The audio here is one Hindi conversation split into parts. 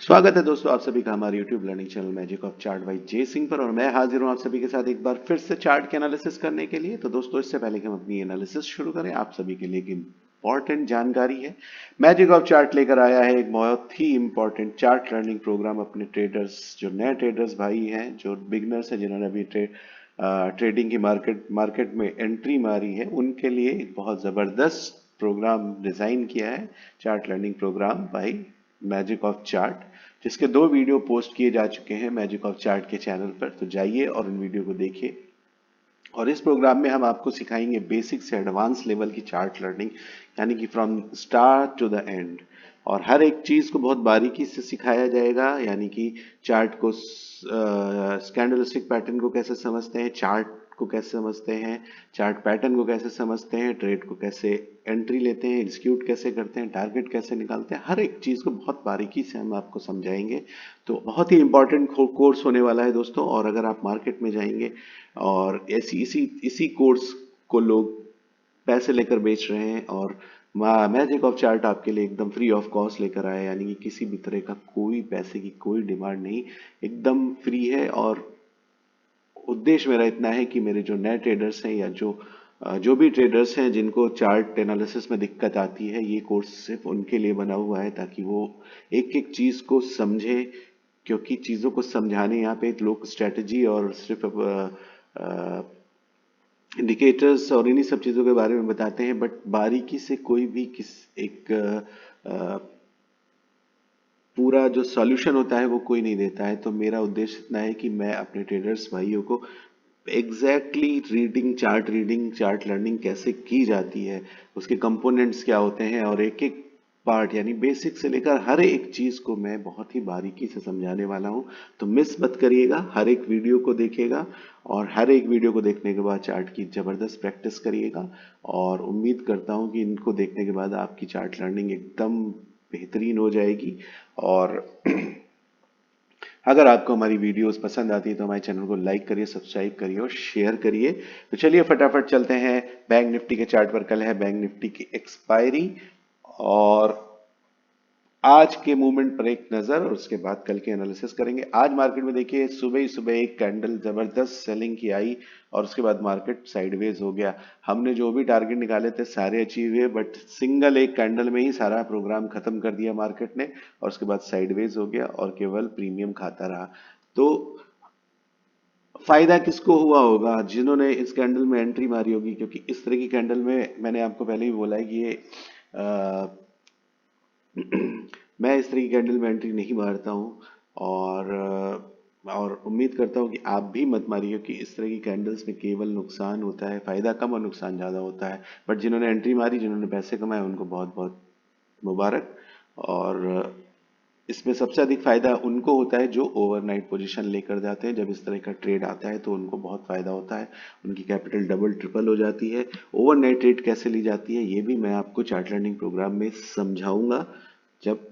स्वागत है दोस्तों आप सभी का हमारे YouTube learning channel magic of chart by J Singh पर। और मैं हाजिर हूं आप सभी के साथ एक बार फिर से चार्ट के एनालिसिस करने के लिए। तो दोस्तों इससे पहले कि हम अपनी एनालिसिस शुरू करें, आप सभी के लिए एक इंपॉर्टेंट जानकारी है। मैजिक ऑफ चार्ट लेकर आया है एक बहुत ही इंपॉर्टेंट चार्ट लर्निंग प्रोग्राम अपने ट्रेडर्स, जो नए ट्रेडर्स भाई हैं, जो बिगनर्स हैं, जिन्होंने अभी ट्रेडिंग की मार्केट में एंट्री मारी है, उनके लिए एक बहुत जबरदस्त प्रोग्राम डिजाइन किया है, chart learning programme by magic of chart, जिसके 2 वीडियो पोस्ट किए जा चुके हैं मैजिक ऑफ चार्ट के चैनल पर। तो जाइए और उन वीडियो को देखिए। और इस प्रोग्राम में हम आपको सिखाएंगे बेसिक से एडवांस लेवल की चार्ट लर्निंग, यानी कि from start to the end. और हर एक चीज को बहुत बारीकी से सिखाया जाएगा, यानी कि चार्ट को, कैंडलस्टिक पैटर्न को कैसे समझते हैं, चार्ट को कैसे समझते हैं, चार्ट पैटर्न को कैसे समझते हैं, ट्रेड को कैसे एंट्री लेते हैं, एग्जीक्यूट कैसे करते हैं, टारगेट कैसे निकालते हैं, हर एक चीज को बहुत बारीकी से हम आपको समझाएंगे। तो बहुत ही इंपॉर्टेंट कोर्स होने वाला है दोस्तों। और अगर आप मार्केट में जाएंगे और ऐसी इसी इसी कोर्स को लोग पैसे लेकर बेच रहे हैं, और मैजिक ऑफ चार्ट आपके लिए एकदम फ्री ऑफ कॉस्ट लेकर आया है, यानी कि किसी भी तरह का कोई पैसे की कोई डिमांड नहीं, एकदम फ्री है। और उद्देश्य मेरा इतना है कि मेरे जो नए ट्रेडर्स हैं, या जो भी ट्रेडर्स हैं जिनको चार्ट एनालिसिस में दिक्कत आती है, ये कोर्स सिर्फ उनके लिए बना हुआ है, ताकि वो एक एक चीज को समझे। क्योंकि चीजों को समझाने यहाँ पे लोग स्ट्रेटजी और सिर्फ इंडिकेटर्स और इन्हीं सब चीजों के बारे में बताते हैं, बट बारीकी से कोई भी एक पूरा जो सॉल्यूशन होता है वो कोई नहीं देता है। तो मेरा उद्देश्य इतना है कि मैं अपने ट्रेडर्स भाइयों को एग्जैक्टली रीडिंग चार्ट लर्निंग कैसे की जाती है, उसके कंपोनेंट्स क्या होते हैं, और एक एक पार्ट यानी बेसिक से लेकर हर एक चीज को मैं बहुत ही बारीकी से समझाने वाला हूं। तो मिस मत करिएगा, हर एक वीडियो को देखिएगा, और हर एक वीडियो को देखने के बाद चार्ट की जबरदस्त प्रैक्टिस करिएगा। और उम्मीद करता हूं कि इनको देखने के बाद आपकी चार्ट लर्निंग एकदम बेहतरीन हो जाएगी। और अगर आपको हमारी वीडियोस पसंद आती है तो हमारे चैनल को लाइक करिए, सब्सक्राइब करिए और शेयर करिए। तो चलिए फटाफट चलते हैं बैंक निफ्टी के चार्ट पर। कल है बैंक निफ्टी की एक्सपायरी, और आज के मूवमेंट पर एक नजर, और उसके बाद कल के एनालिसिस करेंगे। आज मार्केट में देखिए, सुबह ही सुबह एक कैंडल जबरदस्त सेलिंग की आई, और उसके बाद मार्केट साइडवेज हो गया। हमने जो भी टारगेट निकाले थे सारे अचीव हुए, बट सिंगल एक कैंडल में ही सारा प्रोग्राम खत्म कर दिया मार्केट ने, और उसके बाद साइडवेज हो गया और केवल प्रीमियम खाता रहा। तो फायदा किसको हुआ होगा? जिन्होंने इस कैंडल में एंट्री मारी होगी, क्योंकि इस तरह की कैंडल में मैंने आपको पहले ही बोला है कि ये मैं इस तरह की कैंडल में एंट्री नहीं मारता हूँ। और उम्मीद करता हूँ कि आप भी मत मारिए, कि इस तरह की कैंडल्स में केवल नुकसान होता है, फायदा कम और नुकसान ज्यादा होता है। बट जिन्होंने एंट्री मारी, जिन्होंने पैसे कमाए, उनको बहुत बहुत मुबारक। और इसमें सबसे अधिक फायदा उनको होता है जो ओवरनाइट पोजीशन लेकर जाते हैं। जब इस तरह का ट्रेड आता है तो उनको बहुत फायदा होता है, उनकी कैपिटल डबल ट्रिपल हो जाती है। ओवरनाइट ट्रेड कैसे ली जाती है ये भी मैं आपको चार्ट लर्निंग प्रोग्राम में समझाऊंगा, जब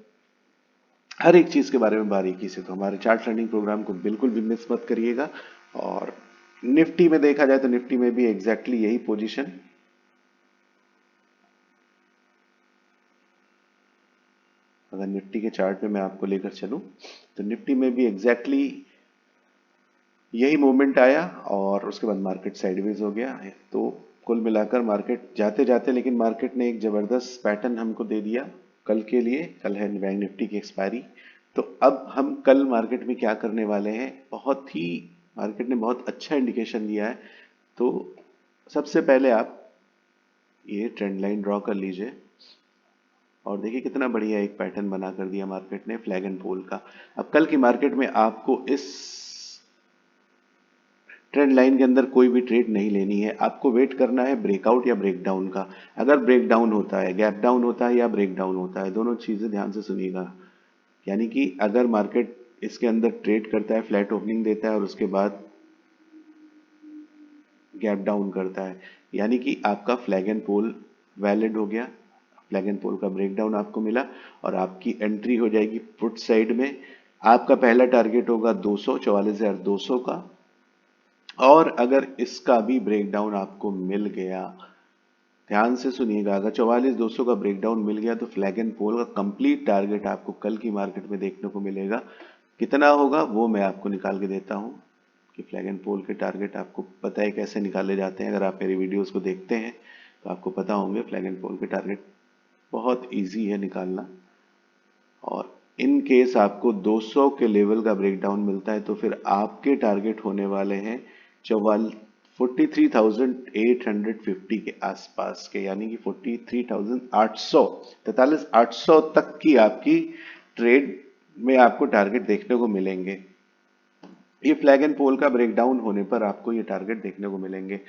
हर एक चीज के बारे में बारीकी से। तो हमारे चार्ट लर्निंग प्रोग्राम को बिल्कुल भी मिस मत करिएगा। और निफ्टी में देखा जाए तो निफ्टी में भी एग्जैक्टली यही पोजीशन, अगर निफ्टी के चार्ट पे मैं आपको लेकर चलूं तो निफ्टी में भी एग्जैक्टली यही मोमेंट आया, और उसके बाद मार्केट साइडवेज हो गया है। तो कुल मिलाकर मार्केट जाते जाते, लेकिन मार्केट ने एक जबरदस्त पैटर्न हमको दे दिया कल के लिए। कल है बैंक निफ्टी की एक्सपायरी। तो अब हम कल मार्केट में क्या करने वाले हैं, बहुत ही मार्केट ने बहुत अच्छा इंडिकेशन दिया है। तो सबसे पहले आप ये ट्रेंड लाइन ड्रॉ कर लीजिए, और देखिए कितना बढ़िया एक पैटर्न बना कर दिया मार्केट ने फ्लैग एंड पोल का। अब कल की मार्केट में आपको इस ट्रेंड लाइन के अंदर कोई भी ट्रेड नहीं लेनी है, आपको वेट करना है ब्रेकआउट या ब्रेकडाउन का। अगर ब्रेकडाउन होता है, गैप डाउन होता है या ब्रेकडाउन होता है, दोनों चीजें ध्यान से सुनिएगा। यानी कि अगर मार्केट इसके अंदर ट्रेड करता है, फ्लैट ओपनिंग देता है और उसके बाद गैप डाउन करता है, यानी कि आपका फ्लैग एंड पोल वैलिड हो गया, फ्लैग एंड पोल का ब्रेकडाउन आपको मिला, और आपकी एंट्री हो जाएगी पुट साइड में। आपका पहला टारगेट होगा 200, 44,200 का। और अगर इसका भी ब्रेकडाउन आपको मिल गया ध्यान से सुनिएगा, अगर 44,200 का ब्रेकडाउन मिल गया तो फ्लैग एंड पोल का कंप्लीट टारगेट आपको कल की मार्केट में देखने को मिलेगा। कितना होगा वो मैं आपको निकाल के देता हूँ कि फ्लैग एंड पोल के टारगेट आपको पता है कैसे निकाले जाते हैं। अगर आप मेरी वीडियोस को देखते हैं तो आपको पता होंगे फ्लैग एंड पोल के टारगेट बहुत ईजी है निकालना। और इन केस आपको 200 के लेवल का ब्रेकडाउन मिलता है तो फिर आपके टारगेट होने वाले हैं 43,850 के आसपास के, यानी कि 43,800, 43,800 तक की आपकी ट्रेड में आपको टारगेट देखने को मिलेंगे। ये फ्लैग एंड पोल का ब्रेकडाउन होने पर आपको ये टारगेट देखने को मिलेंगे।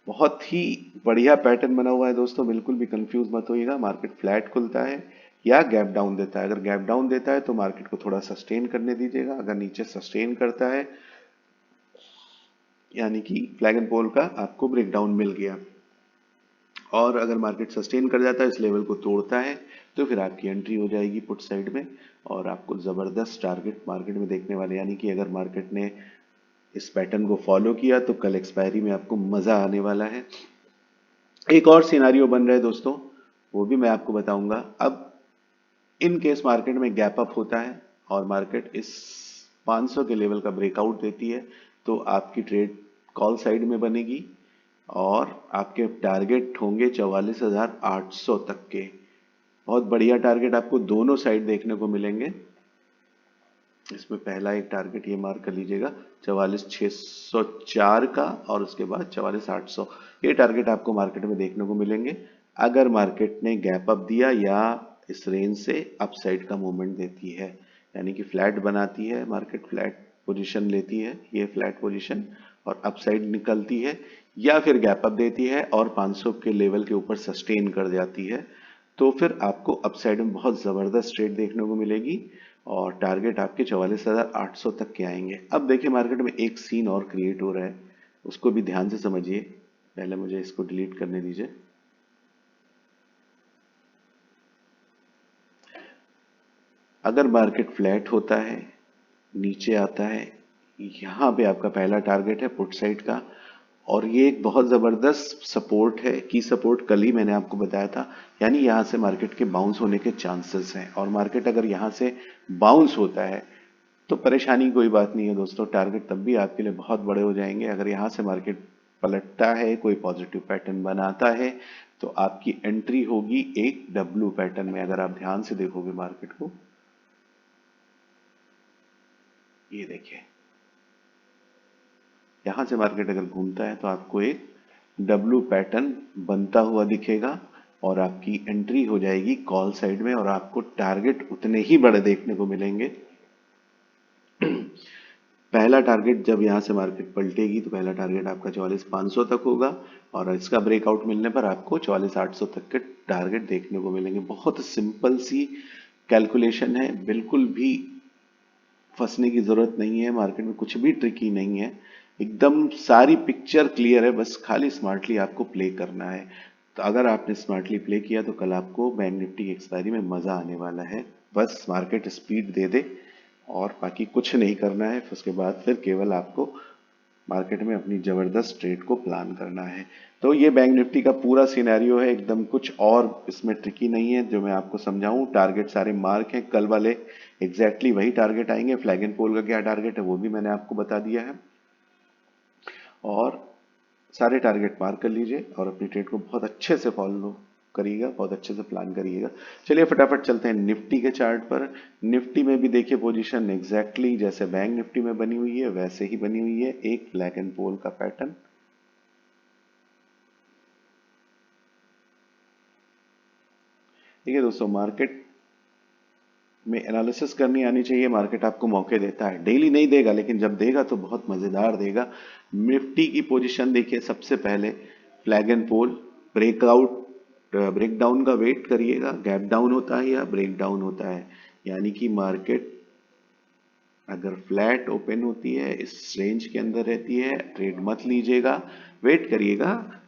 बहुत ही बढ़िया पैटर्न बना हुआ है दोस्तों, बिल्कुल भी कंफ्यूज मत होइएगा। मार्केट फ्लैट खुलता है या गैप डाउन देता है। अगर गैप डाउन देता है तो मार्केट को थोड़ा सस्टेन करने दीजिएगा। अगर नीचे सस्टेन करता है यानी कि फ्लैग एंड पोल का आपको ब्रेकडाउन मिल गया, और अगर मार्केट सस्टेन कर जाता है, इस लेवल को तोड़ता है, तो फिर आपकी एंट्री हो जाएगी पुट साइड में और आपको जबरदस्त टारगेट मार्केट में देखने वाले। यानी कि अगर मार्केट ने इस पैटर्न को फॉलो किया तो कल एक्सपायरी में आपको मजा आने वाला है। एक और सिनारियो बन रहा है दोस्तों, वो भी मैं आपको बताऊंगा। अब इन केस मार्केट में गैप अप होता है और मार्केट इस 500 के लेवल का ब्रेकआउट देती है तो आपकी ट्रेड कॉल साइड में बनेगी और आपके टारगेट होंगे 44,800 तक के। बहुत बढ़िया टारगेट आपको दोनों साइड देखने को मिलेंगे। इसमें पहला एक टारगेट ये मार्क कर लीजिएगा 44,604 का, और उसके बाद 44,800, ये टारगेट आपको मार्केट में देखने को मिलेंगे अगर मार्केट ने गैप अप दिया या इस रेंज से अपसाइड का मूवमेंट देती है। यानी कि फ्लैट बनाती है, मार्केट फ्लैट पोजीशन लेती है, ये फ्लैट पोजीशन, और अपसाइड निकलती है, या फिर गैप अप देती है और 500 के लेवल के ऊपर सस्टेन कर जाती है, तो फिर आपको अपसाइड में बहुत जबरदस्त ट्रेड देखने को मिलेगी और टारगेट आपके 44,800 तक के आएंगे। अब देखिए मार्केट में एक सीन और क्रिएट हो रहा है, उसको भी ध्यान से समझिए। पहले मुझे इसको डिलीट करने दीजिए। अगर मार्केट फ्लैट होता है, नीचे आता है, यहां पे आपका पहला टारगेट है पुट साइड का, और ये एक बहुत जबरदस्त सपोर्ट है। की सपोर्ट कल ही मैंने आपको बताया था, यानी यहां से मार्केट के बाउंस होने के चांसेस हैं, और मार्केट अगर यहां से बाउंस होता है तो परेशानी कोई बात नहीं है दोस्तों, टारगेट तब भी आपके लिए बहुत बड़े हो जाएंगे। अगर यहां से मार्केट पलटता है, कोई पॉजिटिव पैटर्न बनाता है, तो आपकी एंट्री होगी एक डब्ल्यू पैटर्न में। अगर आप ध्यान से देखोगे मार्केट को, ये देखिए यहां से मार्केट अगर घूमता है तो आपको एक डब्ल्यू पैटर्न बनता हुआ दिखेगा और आपकी एंट्री हो जाएगी कॉल साइड में, और आपको टारगेट उतने ही बड़े देखने को मिलेंगे। पहला टारगेट जब यहां से मार्केट पलटेगी तो पहला टारगेट आपका 44,500 तक होगा, और इसका ब्रेकआउट मिलने पर आपको 44,800 तक के टारगेट देखने को मिलेंगे। बहुत सिंपल सी कैलकुलेशन है, बिल्कुल भी फंसने की जरूरत नहीं है, मार्केट में कुछ भी ट्रिकी नहीं है, एकदम सारी पिक्चर क्लियर है, बस खाली स्मार्टली आपको प्ले करना है। तो अगर आपने स्मार्टली प्ले किया तो कल आपको बैंक निफ्टी की एक्सपायरी में मजा आने वाला है। बस मार्केट स्पीड दे दे और बाकी कुछ नहीं करना है, उसके बाद फिर केवल आपको मार्केट में अपनी जबरदस्त ट्रेड को प्लान करना है। तो ये बैंक निफ्टी का पूरा सिनेरियो है, एकदम कुछ और इसमें ट्रिकी नहीं है जो मैं आपको समझाऊं। टारगेट सारे मार्क हैं, कल वाले एग्जैक्टली वही टारगेट आएंगे। फ्लैग एंड पोल का क्या टारगेट है वो भी मैंने आपको बता दिया है, और सारे टारगेट मार्क कर लीजिए और अपनी ट्रेड को बहुत अच्छे से फॉलो करिएगा, बहुत अच्छे से प्लान करिएगा। चलिए फटाफट चलते हैं निफ्टी के चार्ट पर। निफ्टी में भी देखिए पोजीशन एग्जैक्टली जैसे बैंक निफ्टी में बनी हुई है वैसे ही बनी हुई है, एक फ्लैग एंड पोल का पैटर्न। ठीक है दोस्तों, मार्केट में एनालिसिस करनी आनी चाहिए। मार्केट आपको मौके देता है, डेली नहीं देगा लेकिन जब देगा तो बहुत मजेदार देगा। निफ्टी की पोजीशन देखिए, सबसे पहले flag and pole breakout, breakdown का वेट करिएगा, गैप डाउन होता है या ब्रेक डाउन होता है। यानी कि मार्केट अगर फ्लैट ओपन होती है, इस रेंज के अंदर रहती है, ट्रेड मत लीजिएगा, वेट करिएगा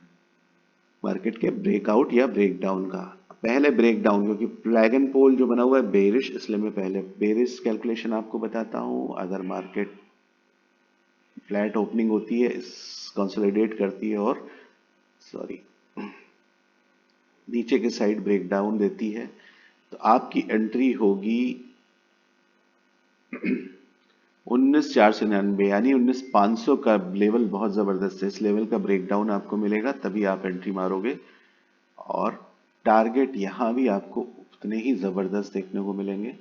मार्केट के ब्रेकआउट या ब्रेकडाउन का। पहले ब्रेकडाउन, क्योंकि फ्लैग एंड पोल जो बना हुआ है बेरिश, इसलिए मैं पहले बेरिश कैलकुलेशन आपको बताता हूं। अगर मार्केट फ्लैट ओपनिंग होती है, कंसोलिडेट करती है और सॉरी नीचे के साइड ब्रेकडाउन देती है, तो आपकी एंट्री होगी 19,499, यानी 19,500 का लेवल बहुत जबरदस्त है। इस लेवल का ब्रेकडाउन आपको मिलेगा तभी आप एंट्री मारोगे, और टारगेट यहां भी आपको उतने ही जबरदस्त देखने को मिलेंगे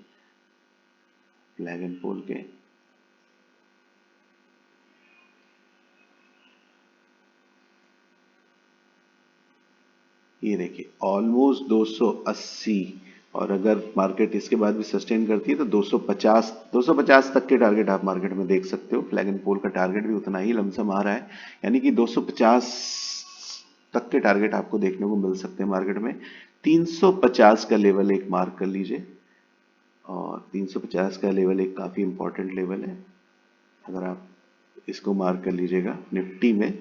फ्लैग एंड पोल के। ये देखिए ऑलमोस्ट 280, और अगर मार्केट इसके बाद भी सस्टेन करती है तो 250 तक के टारगेट आप मार्केट में देख सकते हो। फ्लैग एंड पोल का टारगेट भी उतना ही लमसम आ रहा है, यानी कि 250 तक के टारगेट आपको देखने को मिल सकते हैं मार्केट में। 350 का लेवल एक मार्क कर लीजिए, और 350 का लेवल एक काफी इंपॉर्टेंट लेवल है। अगर आप इसको मार्क कर लीजिएगा, निफ्टी में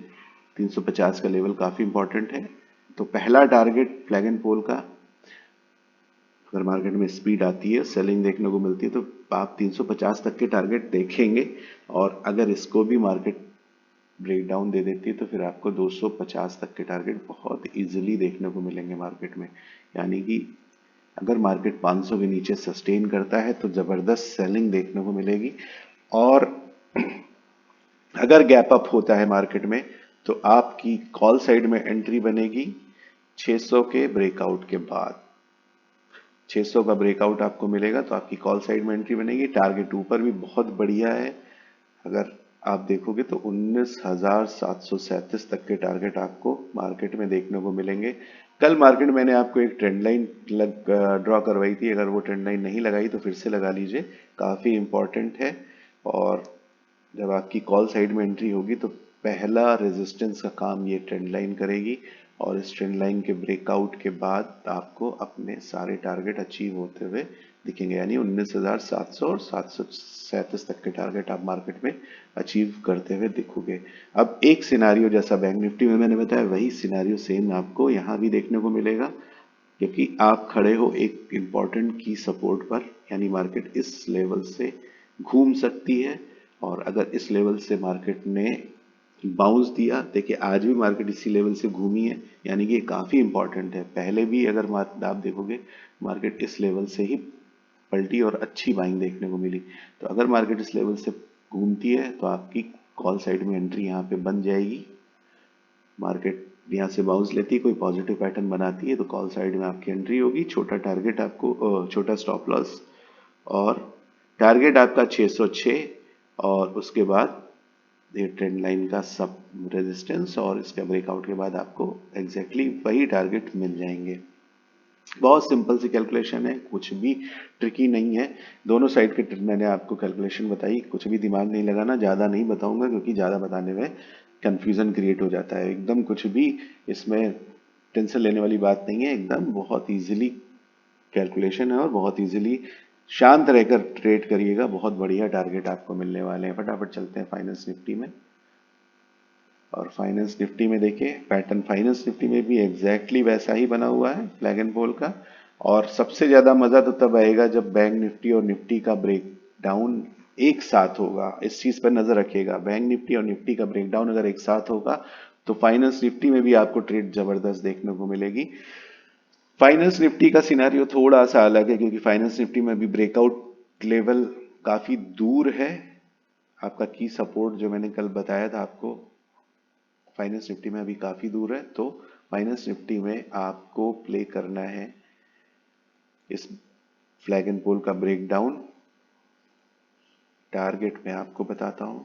350 का लेवल काफी इंपॉर्टेंट है। तो पहला टारगेट फ्लैग एंड पोल का, अगर मार्केट में स्पीड आती है, सेलिंग देखने को मिलती है, तो आप 350 तक के टारगेट देखेंगे। और अगर इसको भी मार्केट ब्रेकडाउन दे देती है तो फिर आपको 250 तक के टारगेट बहुत इजीली देखने को मिलेंगे मार्केट में। यानी कि अगर मार्केट 500 के नीचे सस्टेन करता है तो जबरदस्त सेलिंग देखने को मिलेगी, और अगर गैप अप होता है मार्केट में तो आपकी कॉल साइड में एंट्री बनेगी 600 के ब्रेकआउट के बाद। 600 का ब्रेकआउट आपको मिलेगा तो आपकी कॉल साइड में एंट्री बनेगी। टारगेट ऊपर भी बहुत बढ़िया है, अगर आप देखोगे तो 19,737 तक के टारगेट आपको मार्केट में देखने को मिलेंगे। कल मार्केट मैंने आपको एक ट्रेंड लाइन ड्रॉ करवाई थी, अगर वो ट्रेंड लाइन नहीं लगाई तो फिर से लगा लीजिए, काफी इंपॉर्टेंट है। और जब आपकी कॉल साइड में एंट्री होगी तो पहला रेजिस्टेंस का काम ये ट्रेंड लाइन करेगी, और इस ट्रेंड लाइन के ब्रेकआउट के बाद आपको अपने सारे टारगेट अचीव होते हुए दिखेंगे, यानी 19,700 और 737 तक के टारगेट आप मार्केट में अचीव करते हुए दिखोगे। अब एक सिनारियो जैसा बैंक निफ्टी में मैंने बताया, वही सिनारियो सेम आपको यहाँ भी देखने को मिलेगा, क्योंकि आप खड़े हो एक इंपॉर्टेंट की सपोर्ट पर, यानी मार्केट इस लेवल से घूम सकती है। और अगर इस लेवल से मार्केट ने बाउंस दिया, देखिए आज भी मार्केट इसी लेवल से घूमी है, यानी कि ये काफी इंपॉर्टेंट है। पहले भी अगर आप देखोगे मार्केट इस लेवल से ही पलटी और अच्छी बाइंग देखने को मिली। तो अगर मार्केट इस लेवल से घूमती है तो आपकी कॉल साइड में एंट्री यहाँ पे बन जाएगी। मार्केट यहाँ से बाउंस लेती है, कोई पॉजिटिव पैटर्न बनाती है, तो कॉल साइड में आपकी एंट्री होगी। छोटा टारगेट आपको, छोटा स्टॉप लॉस, और टारगेट आपका 606, और उसके बाद ये ट्रेंड लाइन का सब रेजिस्टेंस, और इसका ब्रेकआउट के बाद आपको एग्जैक्टली वही टारगेट मिल जाएंगे। बहुत सिंपल सी कैलकुलेशन है, कुछ भी ट्रिकी नहीं है। दोनों साइड के मैंने आपको कैलकुलेशन बताई, कुछ भी दिमाग नहीं लगाना, ज़्यादा नहीं बताऊंगा क्योंकि ज़्यादा बताने में कंफ्यूजन क्रिएट हो जाता है। एकदम कुछ भी इसमें टेंशन लेने वाली बात नहीं है, एकदम बहुत इजीली कैलकुलेशन है, और बहुत इजीली शांत रहकर ट्रेड करिएगा, बहुत बढ़िया टारगेट आपको मिलने वाले हैं। फटाफट चलते हैं फाइनेंस निफ्टी में, और फाइनेंस निफ्टी में देखिए पैटर्न फाइनेंस निफ्टी में भी एग्जैक्टली वैसा ही बना हुआ है फ्लैग एंड पोल का। और सबसे ज्यादा मजा तो तब आएगा जब बैंक निफ्टी और निफ्टी का ब्रेक डाउन एक साथ होगा। इस चीज पर नजर रखिएगा, बैंक निफ्टी और निफ्टी का ब्रेकडाउन अगर एक साथ होगा तो फाइनेंस निफ्टी में भी आपको ट्रेड जबरदस्त देखने को मिलेगी। फाइनेंस निफ्टी का सिनेरियो थोड़ा सा अलग है, क्योंकि फाइनेंस निफ्टी में भी ब्रेकआउट लेवल काफी दूर है। आपका की सपोर्ट जो मैंने कल बताया था आपको, फाइनेंस निफ्टी में अभी काफी दूर है। तो फाइनेंस निफ्टी में आपको प्ले करना है इस फ्लैग एंड पोल का ब्रेकडाउन। टारगेट मैं आपको बताता हूं,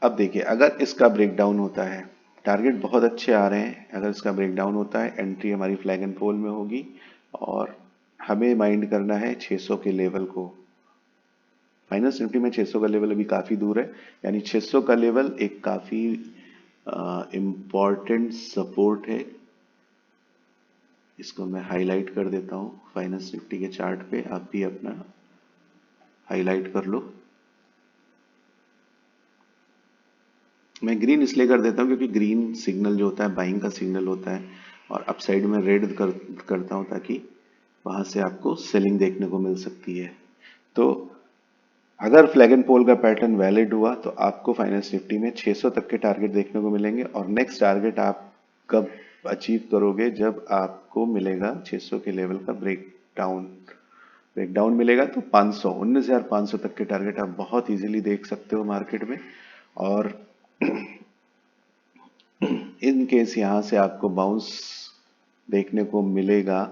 अब देखिए अगर इसका ब्रेकडाउन होता है, टारगेट बहुत अच्छे आ रहे हैं, अगर इसका ब्रेकडाउन होता है एंट्री हमारी फ्लैग एंड पोल में होगी, और हमें माइंड करना है 600 के लेवल को। फाइनेंस निफ्टी में 600 का लेवल अभी काफी दूर है, यानी 600 का लेवल एक काफी इम्पॉर्टेंट सपोर्ट है। इसको मैं हाईलाइट कर देता हूं फाइनेंस निफ्टी के चार्ट पे, आप भी अपना हाईलाइट कर लो। मैं ग्रीन इसलिए कर देता हूं क्योंकि ग्रीन सिग्नल जो होता है बाइंग का सिग्नल होता है, और अपसाइड में रेड करता हूं ताकि वहां से आपको सेलिंग देखने को मिल सकती है। तो अगर फ्लैग एंड पोल का पैटर्न वैलिड हुआ तो आपको फाइनेंस निफ्टी में 600 तक के टारगेट देखने को मिलेंगे, और नेक्स्ट टारगेट आप कब अचीव करोगे, जब आपको मिलेगा 600 के लेवल का ब्रेकडाउन मिलेगा तो 19,500 तक के टारगेट आप बहुत इजीली देख सकते हो मार्केट में। और इन केस यहां से आपको बाउंस देखने को मिलेगा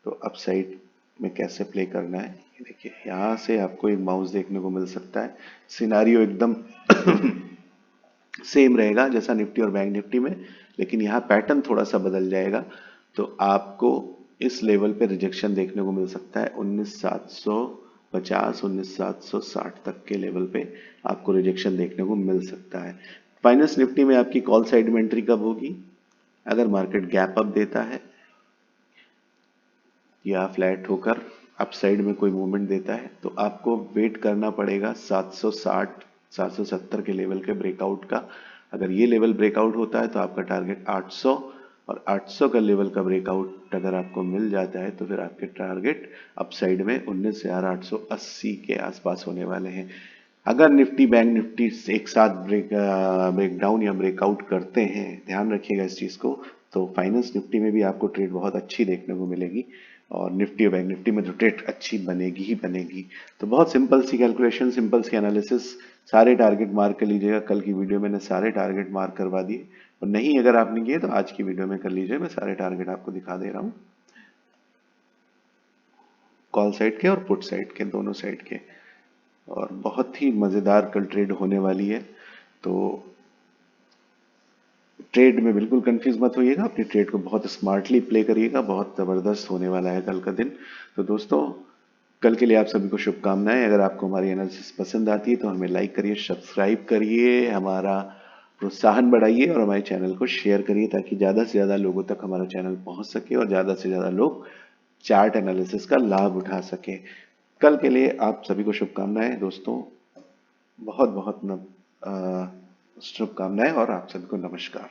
तो अपसाइड में कैसे प्ले करना है ये देखिए, यहां से आपको एक बाउंस देखने को मिल सकता है। सिनारियो एकदम सेम रहेगा जैसा निफ्टी और बैंक निफ्टी में, लेकिन यहाँ पैटर्न थोड़ा सा बदल जाएगा। तो आपको इस लेवल पे रिजेक्शन देखने को मिल सकता है 19,750 19,760 तक के लेवल पे आपको रिजेक्शन देखने को मिल सकता है। फाइनेंस निफ्टी में आपकी कॉल साइड में एंट्री कब होगी, अगर मार्केट गैप अप देता है या फ्लैट होकर अपसाइड में कोई मूवमेंट देता है तो आपको वेट करना पड़ेगा 760 770 के लेवल के ब्रेकआउट का। अगर ये लेवल ब्रेकआउट होता है तो आपका टारगेट 800, और 800 का लेवल का ब्रेकआउट अगर आपको मिल जाता है तो फिर आपके टारगेट अपसाइड में 19,880 के आसपास होने वाले हैं। अगर निफ्टी बैंक निफ्टी एक साथ ब्रेकडाउन या ब्रेकआउट करते हैं, ध्यान रखिएगा इस चीज को, तो फाइनेंस निफ्टी में भी आपको ट्रेड बहुत अच्छी देखने को मिलेगी, और निफ्टी और बैंक निफ्टी में तो ट्रेड अच्छी बनेगी ही बनेगी। तो बहुत सिंपल सी कैलकुलेशन, सिंपल सी एनालिसिस, सारे टारगेट मार्क कर लीजिएगा। कल की वीडियो मैंने सारे टारगेट मार्क करवा दिए, और नहीं अगर आपने किए तो आज की वीडियो में कर लीजिए, मैं सारे टारगेट आपको दिखा दे रहा हूँ, कॉल साइड के और पुट साइड के, दोनों साइड के। और बहुत ही मजेदार कल ट्रेड होने वाली है, तो ट्रेड में बिल्कुल कंफ्यूज मत होइएगा, अपनी ट्रेड को बहुत स्मार्टली प्ले करिएगा, बहुत जबरदस्त होने वाला है कल का दिन। तो दोस्तों, कल के लिए आप सभी को शुभकामनाएं। अगर आपको हमारी एनालिसिस पसंद आती है तो हमें लाइक करिए, सब्सक्राइब करिए, हमारा प्रोत्साहन बढ़ाइए, और हमारे चैनल को शेयर करिए ताकि ज़्यादा से ज़्यादा लोगों तक हमारा चैनल पहुंच सके और ज़्यादा से ज़्यादा लोग चार्ट एनालिसिस का लाभ उठा सके। कल के लिए आप सभी को शुभकामनाएं दोस्तों, बहुत बहुत शुभकामनाएं, और आप सभी को नमस्कार।